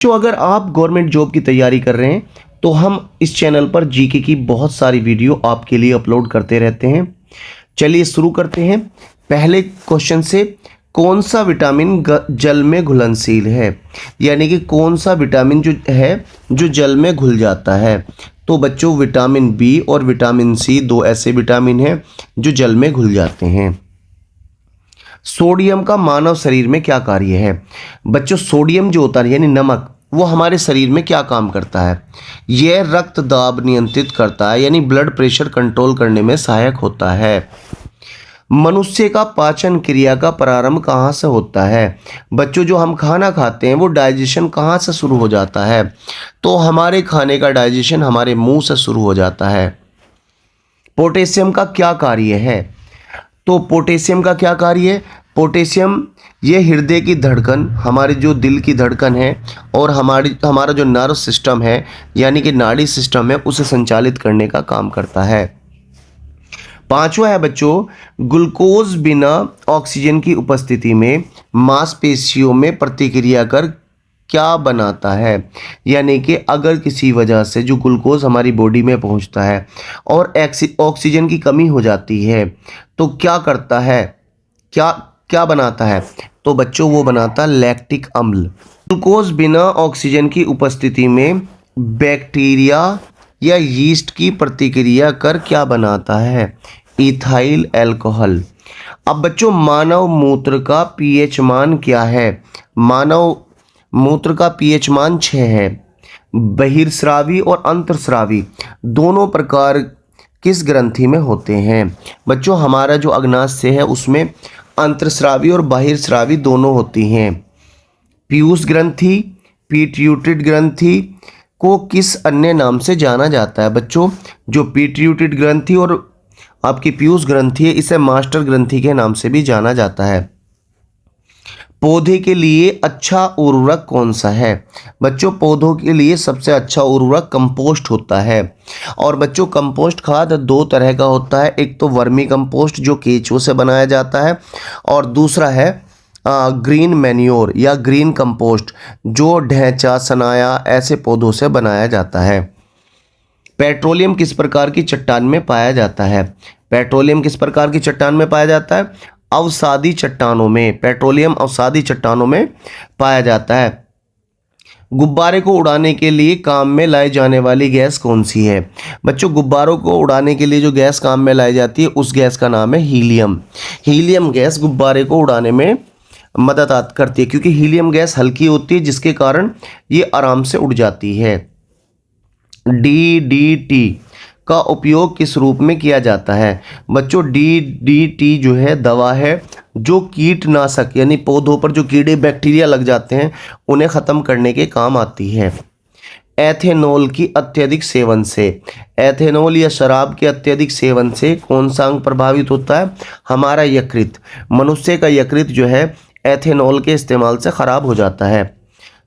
जो अगर आप गवर्नमेंट जॉब की तैयारी कर रहे हैं तो हम इस चैनल पर जीके की बहुत सारी वीडियो आपके लिए अपलोड करते रहते हैं। चलिए शुरू करते हैं पहले क्वेश्चन से। कौन सा विटामिन जल में घुलनशील है, यानी कि कौन सा विटामिन जो है जो जल में घुल जाता है। तो बच्चों विटामिन बी और विटामिन सी दो ऐसे विटामिन हैं जो जल में घुल जाते हैं। सोडियम का मानव शरीर में क्या कार्य है। बच्चों सोडियम जो होता है यानी नमक, वो हमारे शरीर में क्या काम करता है। यह रक्त दाब नियंत्रित करता है, यानी ब्लड प्रेशर कंट्रोल करने में सहायक होता है। मनुष्य का पाचन क्रिया का प्रारंभ कहाँ से होता है। बच्चों जो हम खाना खाते हैं वो डाइजेशन कहाँ से शुरू हो जाता है। तो हमारे खाने का डाइजेशन हमारे मुंह से शुरू हो जाता है। पोटेशियम का क्या कार्य है। तो पोटेशियम का क्या कार्य है। पोटेशियम ये हृदय की धड़कन, हमारे जो दिल की धड़कन है और हमारा जो नर्व सिस्टम है यानी कि नाड़ी सिस्टम है उसे संचालित करने का काम करता है। पांचवा है बच्चों, ग्लूकोज बिना ऑक्सीजन की उपस्थिति में मांसपेशियों में प्रतिक्रिया कर क्या बनाता है। यानी कि अगर किसी वजह से जो ग्लूकोज हमारी बॉडी में पहुंचता है और ऑक्सीजन की कमी हो जाती है तो क्या करता है, क्या क्या बनाता है। तो बच्चों वो बनाता है लैक्टिक अम्ल। ग्लूकोज बिना ऑक्सीजन की उपस्थिति में बैक्टीरिया या यीस्ट की प्रतिक्रिया कर क्या बनाता है, इथाइल अल्कोहल। अब बच्चों मानव मूत्र का पीएच मान क्या है। मानव मूत्र का पीएच मान 6 है। बहिर्स्रावी और अंतर्स्रावी दोनों प्रकार किस ग्रंथि में होते हैं। बच्चों हमारा जो अग्नाशय है उसमें अंतर्स्रावी और बहिर्स्रावी दोनों होती हैं। पीयूष ग्रंथि, पिट्यूटरी ग्रंथि को किस अन्य नाम से जाना जाता है। बच्चों जो पिट्यूटरी ग्रंथि और आपकी पीयूष ग्रंथि है इसे मास्टर ग्रंथि के नाम से भी जाना जाता है। पौधे के लिए अच्छा उर्वरक कौन सा है। बच्चों पौधों के लिए सबसे अच्छा उर्वरक कंपोस्ट होता है। और बच्चों कंपोस्ट खाद दो तरह का होता है, एक तो वर्मी कंपोस्ट जो केंचुओं से बनाया जाता है और दूसरा है ग्रीन मैन्योर या ग्रीन कंपोस्ट जो ढैंचा सनाया ऐसे पौधों से बनाया जाता है। पेट्रोलियम किस प्रकार की चट्टान में पाया जाता है। पेट्रोलियम किस प्रकार की चट्टान में पाया जाता है, अवसादी चट्टानों में। पेट्रोलियम अवसादी चट्टानों में पाया जाता है। गुब्बारे को उड़ाने के लिए काम में लाई जाने वाली गैस कौन सी है। बच्चों गुब्बारों को उड़ाने के लिए जो गैस काम में लाई जाती है उस गैस का नाम है हीलियम। हीलियम गैस गुब्बारे को उड़ाने में मदद करती है क्योंकि हीलियम गैस हल्की होती है जिसके कारण ये आराम से उड़ जाती है। डीडीटी का उपयोग किस रूप में किया जाता है। बच्चों डीडीटी जो है दवा है जो कीटनाशक यानी पौधों पर जो कीड़े बैक्टीरिया लग जाते हैं उन्हें ख़त्म करने के काम आती है। एथेनॉल की अत्यधिक सेवन से, एथेनॉल या शराब के अत्यधिक सेवन से कौन सा अंग प्रभावित होता है, हमारा यकृत। मनुष्य का यकृत जो है एथेनॉल के इस्तेमाल से खराब हो जाता है।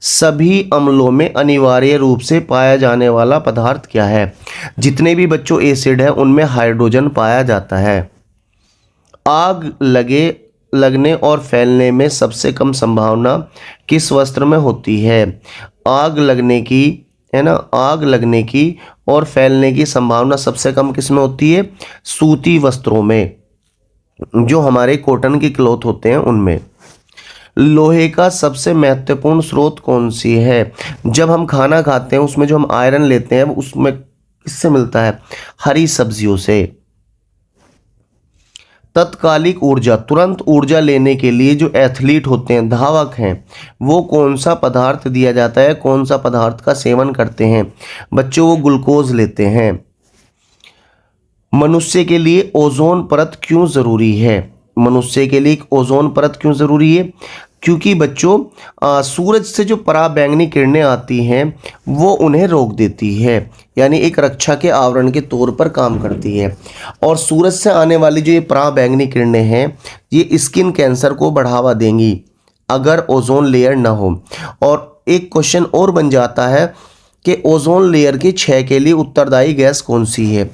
सभी अम्लों में अनिवार्य रूप से पाया जाने वाला पदार्थ क्या है। जितने भी बच्चों एसिड है उनमें हाइड्रोजन पाया जाता है। आग लगने और फैलने में सबसे कम संभावना किस वस्त्र में होती है। आग लगने की है ना, आग लगने की और फैलने की संभावना सबसे कम किस में होती है, सूती वस्त्रों में, जो हमारे कॉटन की क्लॉथ होते हैं उनमें। लोहे का सबसे महत्वपूर्ण स्रोत कौन सी है। जब हम खाना खाते हैं उसमें जो हम आयरन लेते हैं उसमें किससे मिलता है, हरी सब्जियों से। तत्कालिक ऊर्जा, तुरंत ऊर्जा लेने के लिए जो एथलीट होते हैं, धावक हैं, वो कौन सा पदार्थ दिया जाता है, कौन सा पदार्थ का सेवन करते हैं। बच्चों वो ग्लूकोज लेते हैं। मनुष्य के लिए ओजोन परत क्यों ज़रूरी है। मनुष्य के लिए ओजोन परत क्यों ज़रूरी है, क्योंकि बच्चों सूरज से जो पराबैंगनी किरणें आती हैं वो उन्हें रोक देती है, यानी एक रक्षा के आवरण के तौर पर काम करती है। और सूरज से आने वाली जो ये पराबैंगनी किरणें हैं ये स्किन कैंसर को बढ़ावा देंगी अगर ओजोन लेयर ना हो। और एक क्वेश्चन और बन जाता है कि ओजोन लेयर की क्षय के लिए उत्तरदायी गैस कौन सी है।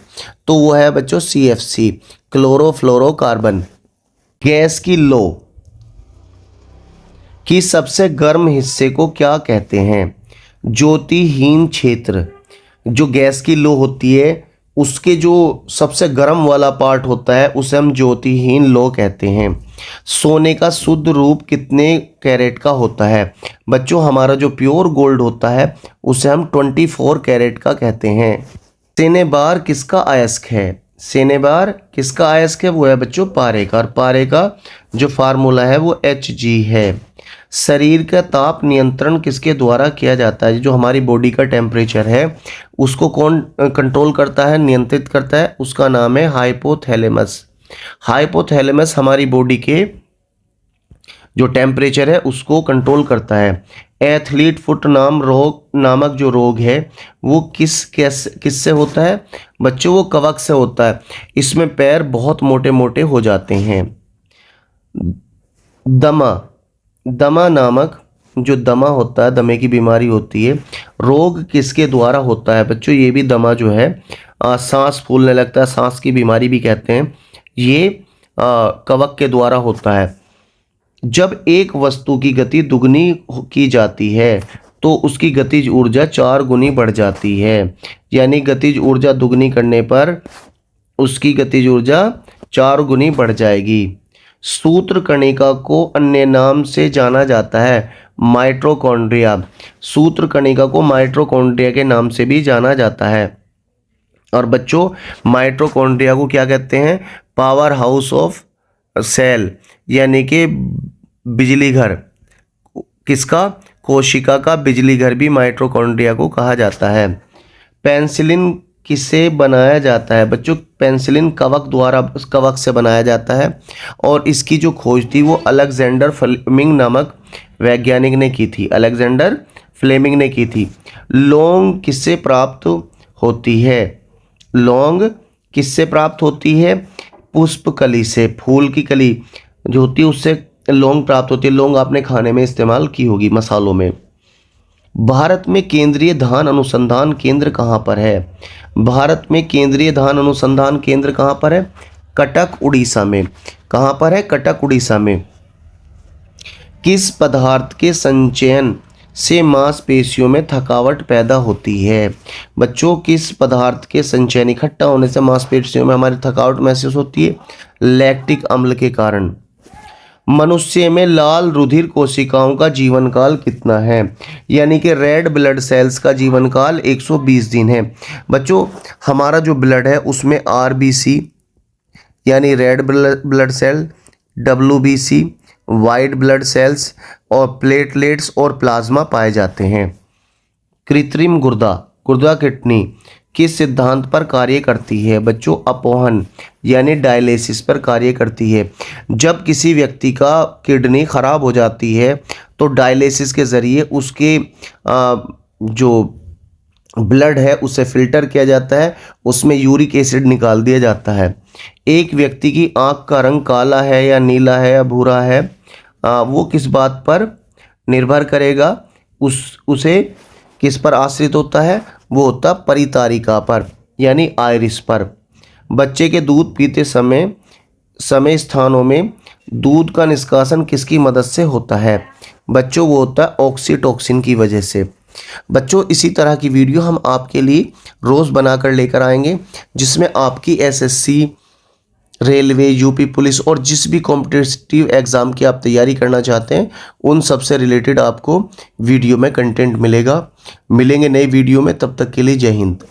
तो वो है बच्चों CFC, क्लोरोफ्लोरोकार्बन। गैस की लो कि सबसे गर्म हिस्से को क्या कहते हैं। ज्योतिहीन क्षेत्र, जो गैस की लो होती है उसके जो सबसे गर्म वाला पार्ट होता है उसे हम ज्योतिहीन लो कहते हैं। सोने का शुद्ध रूप कितने कैरेट का होता है? बच्चों हमारा जो प्योर गोल्ड होता है उसे हम 24 कैरेट का कहते हैं। सेनेबार किसका अयस्क है? सेनेबार किसका अयस्क है? वो है बच्चों पारे का, और पारे का जो फार्मूला है वो Hg है। शरीर का ताप नियंत्रण किसके द्वारा किया जाता है? जो हमारी बॉडी का टेम्परेचर है उसको कौन कंट्रोल करता है, नियंत्रित करता है? उसका नाम है हाइपोथैलेमस। हाइपोथैलेमस हमारी बॉडी के जो टेम्परेचर है उसको कंट्रोल करता है। एथलीट फुट नामक जो रोग है वो किससे होता है? बच्चों वो कवक से होता है। इसमें पैर बहुत मोटे मोटे हो जाते हैं। दमा नामक जो दमा होता है, दमे की बीमारी होती है, रोग किसके द्वारा होता है? बच्चों ये भी दमा जो है सांस फूलने लगता है, सांस की बीमारी भी कहते हैं, ये कवक के द्वारा होता है। जब एक वस्तु की गति दुगनी की जाती है तो उसकी गतिज ऊर्जा 4 गुनी बढ़ जाती है। यानी गतिज ऊर्जा दुगनी करने पर उसकी गतिज ऊर्जा 4 गुनी बढ़ जाएगी। सूत्र कणिका को अन्य नाम से जाना जाता है माइटोकॉन्ड्रिया। सूत्र कणिका को माइटोकॉन्ड्रिया के नाम से भी जाना जाता है। और बच्चों माइटोकॉन्ड्रिया को क्या कहते हैं? पावर हाउस ऑफ सेल, यानी कि बिजली घर। किसका? कोशिका का बिजली घर भी माइटोकॉन्ड्रिया को कहा जाता है। पेनिसिलिन किससे बनाया जाता है? बच्चों पेनिसिलिन कवक से बनाया जाता है, और इसकी जो खोज थी वो अलेक्जेंडर फ्लेमिंग नामक वैज्ञानिक ने की थी। अलेक्जेंडर फ्लेमिंग ने की थी। लौंग किससे प्राप्त होती है? लौंग किससे प्राप्त होती है? पुष्पकली से। फूल की कली जो होती है उससे लौंग प्राप्त होती है। लौंग आपने खाने में इस्तेमाल की होगी, मसालों में। भारत में केंद्रीय धान अनुसंधान केंद्र कहाँ पर है? भारत में केंद्रीय धान अनुसंधान केंद्र कहाँ पर है? कटक, उड़ीसा में। कहाँ पर है? कटक, उड़ीसा में। किस पदार्थ के संचयन से मांसपेशियों में थकावट पैदा होती है? बच्चों किस पदार्थ के संचयन, इकट्ठा होने से मांसपेशियों में हमारी थकावट महसूस होती है? लैक्टिक अम्ल के कारण। मनुष्य में लाल रुधिर कोशिकाओं का जीवन काल कितना है? यानी कि रेड ब्लड सेल्स का जीवन काल 120 दिन है। बच्चों हमारा जो ब्लड है उसमें RBC यानी red blood cell, WBC white blood cells और प्लेटलेट्स और प्लाज्मा पाए जाते हैं। कृत्रिम गुर्दा किडनी किस सिद्धांत पर कार्य करती है? बच्चों अपोहन यानी डायलिसिस पर कार्य करती है। जब किसी व्यक्ति का किडनी खराब हो जाती है तो डायलिसिस के ज़रिए उसके जो ब्लड है उसे फिल्टर किया जाता है, उसमें यूरिक एसिड निकाल दिया जाता है। एक व्यक्ति की आँख का रंग काला है या नीला है या भूरा है, वो किस बात पर निर्भर करेगा? उसे किस पर आश्रित होता है? वो होता परितारिका पर यानी आइरिस पर। बच्चे के दूध पीते समय स्थानों में दूध का निष्कासन किसकी मदद से होता है? बच्चों वो होता है ऑक्सीटोसिन की वजह से। बच्चों इसी तरह की वीडियो हम आपके लिए रोज़ बनाकर लेकर आएंगे, जिसमें आपकी SSC, रेलवे, यूपी पुलिस और जिस भी कॉम्पिटिटिव एग्ज़ाम की आप तैयारी करना चाहते हैं उन सब से रिलेटेड आपको वीडियो में कंटेंट मिलेगा। मिलेंगे नई वीडियो में, तब तक के लिए जय हिंद।